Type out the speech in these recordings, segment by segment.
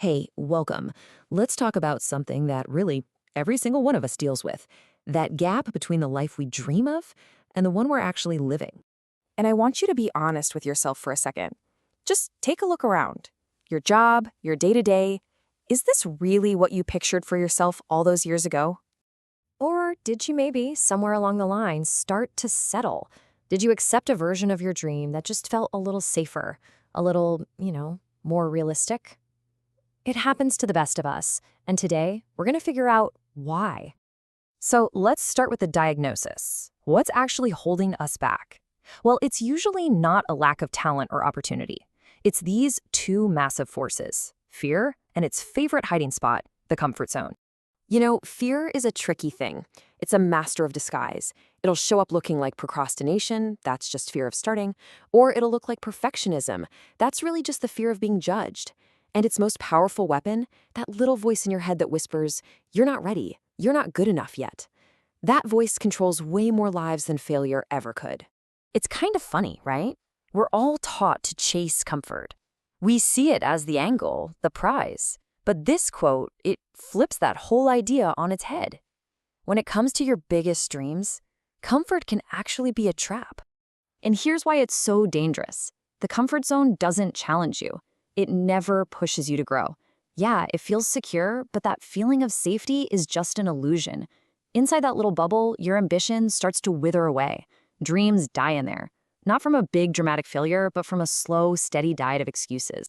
Hey, welcome. Let's talk about something that really every single one of us deals with, that gap between the life we dream of and the one we're actually living. And I want you to be honest with yourself for a second. Just take a look around. Your job, your day to day. Is this really what you pictured for yourself all those years ago? Or did you maybe, somewhere along the line, start to settle? Did you accept a version of your dream that just felt a little safer, a little, more realistic? It happens to the best of us, and today we're going to figure out why. So let's start with the diagnosis. What's actually holding us back? Well, it's usually not a lack of talent or opportunity. It's these two massive forces, fear and its favorite hiding spot, the comfort zone. Fear is a tricky thing. It's a master of disguise. It'll show up looking like procrastination, that's just fear of starting, or it'll look like perfectionism. That's really just the fear of being judged. And its most powerful weapon, that little voice in your head that whispers, "You're not ready. You're not good enough yet." That voice controls way more lives than failure ever could. It's kind of funny, right? We're all taught to chase comfort. We see it as the angle, the prize. But this quote, it flips that whole idea on its head. When it comes to your biggest dreams, comfort can actually be a trap. And here's why it's so dangerous. The comfort zone doesn't challenge you. It never pushes you to grow. Yeah, it feels secure, but that feeling of safety is just an illusion. Inside that little bubble, your ambition starts to wither away. Dreams die in there. Not from a big dramatic failure, but from a slow, steady diet of excuses.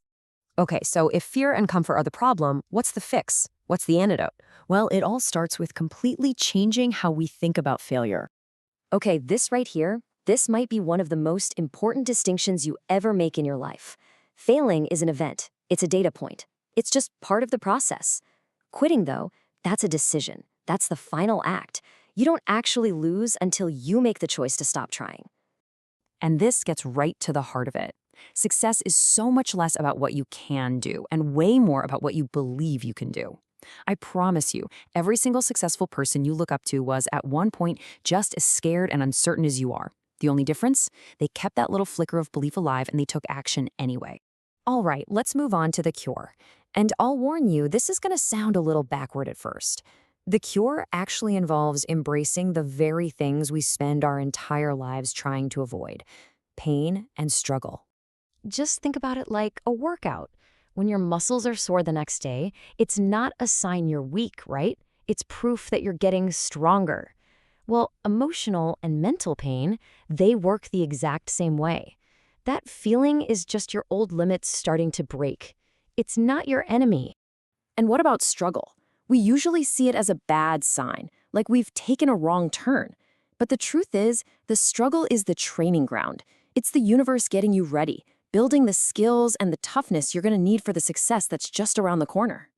Okay, so if fear and comfort are the problem, what's the fix? What's the antidote? Well, it all starts with completely changing how we think about failure. Okay, this right here, this might be one of the most important distinctions you ever make in your life. Failing is an event. It's a data point. It's just part of the process. Quitting, though, that's a decision. That's the final act. You don't actually lose until you make the choice to stop trying. And this gets right to the heart of it. Success is so much less about what you can do and way more about what you believe you can do. I promise you, every single successful person you look up to was at one point just as scared and uncertain as you are. The only difference? They kept that little flicker of belief alive and they took action anyway. All right, let's move on to the cure. And I'll warn you, this is going to sound a little backward at first. The cure actually involves embracing the very things we spend our entire lives trying to avoid: pain and struggle. Just think about it like a workout. When your muscles are sore the next day, it's not a sign you're weak, right? It's proof that you're getting stronger. Well, emotional and mental pain, they work the exact same way. That feeling is just your old limits starting to break. It's not your enemy. And what about struggle? We usually see it as a bad sign, like we've taken a wrong turn. But the truth is, the struggle is the training ground. It's the universe getting you ready, building the skills and the toughness you're going to need for the success that's just around the corner.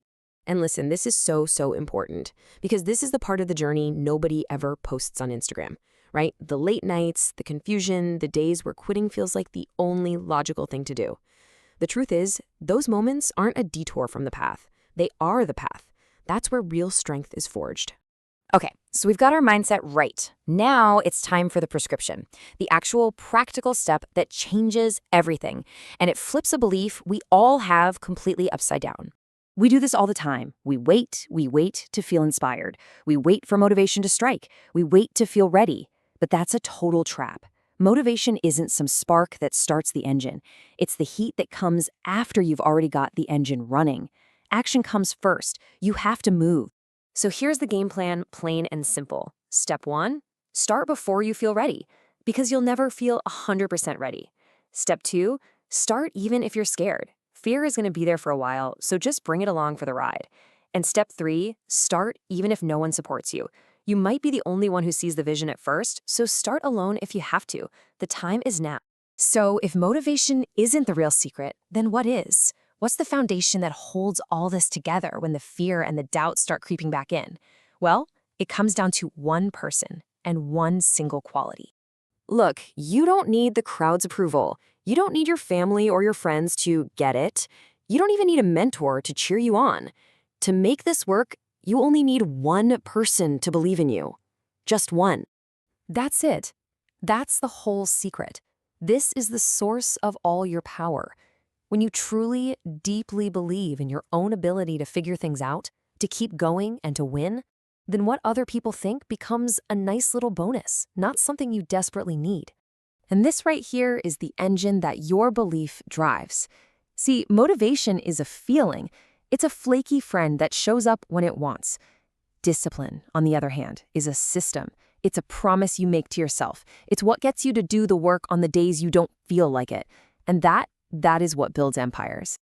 And listen, this is so important, because this is the part of the journey nobody ever posts on Instagram, right? The late nights, the confusion, the days where quitting feels like the only logical thing to do. The truth is, those moments aren't a detour from the path. They are the path. That's where real strength is forged. Okay, so we've got our mindset right. Now it's time for the prescription, the actual practical step that changes everything, and it flips a belief we all have completely upside down. We do this all the time. We wait to feel inspired. We wait for motivation to strike. We wait to feel ready. But that's a total trap. Motivation isn't some spark that starts the engine. It's the heat that comes after you've already got the engine running. Action comes first. You have to move. So here's the game plan, plain and simple. Step 1, start before you feel ready, because you'll never feel 100% ready. Step 2, start even if you're scared. Fear is going to be there for a while, so just bring it along for the ride. And step 3, start even if no one supports you. You might be the only one who sees the vision at first, so start alone if you have to. The time is now. So if motivation isn't the real secret, then what is? What's the foundation that holds all this together when the fear and the doubt start creeping back in? Well, it comes down to one person and one single quality. Look, you don't need the crowd's approval. You don't need your family or your friends to get it. You don't even need a mentor to cheer you on. To make this work, you only need one person to believe in you. Just one. That's it. That's the whole secret. This is the source of all your power. When you truly, deeply believe in your own ability to figure things out, to keep going and to win, then what other people think becomes a nice little bonus, not something you desperately need. And this right here is the engine that your belief drives. See, motivation is a feeling. It's a flaky friend that shows up when it wants. Discipline, on the other hand, is a system. It's a promise you make to yourself. It's what gets you to do the work on the days you don't feel like it. And that is what builds empires.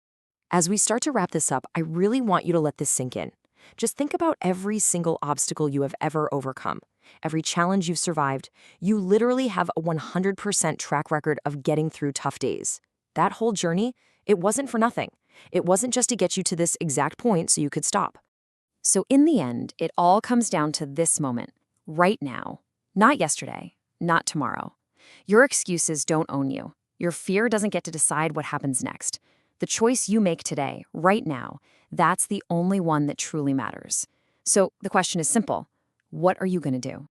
As we start to wrap this up, I really want you to let this sink in. Just think about every single obstacle you have ever overcome, every challenge you've survived. You literally have a 100% track record of getting through tough days. That whole journey, it wasn't for nothing. It wasn't just to get you to this exact point so you could stop. So in the end, it all comes down to this moment, right now, not yesterday, not tomorrow. Your excuses don't own you. Your fear doesn't get to decide what happens next. The choice you make today, right now, that's the only one that truly matters. So the question is simple. What are you going to do?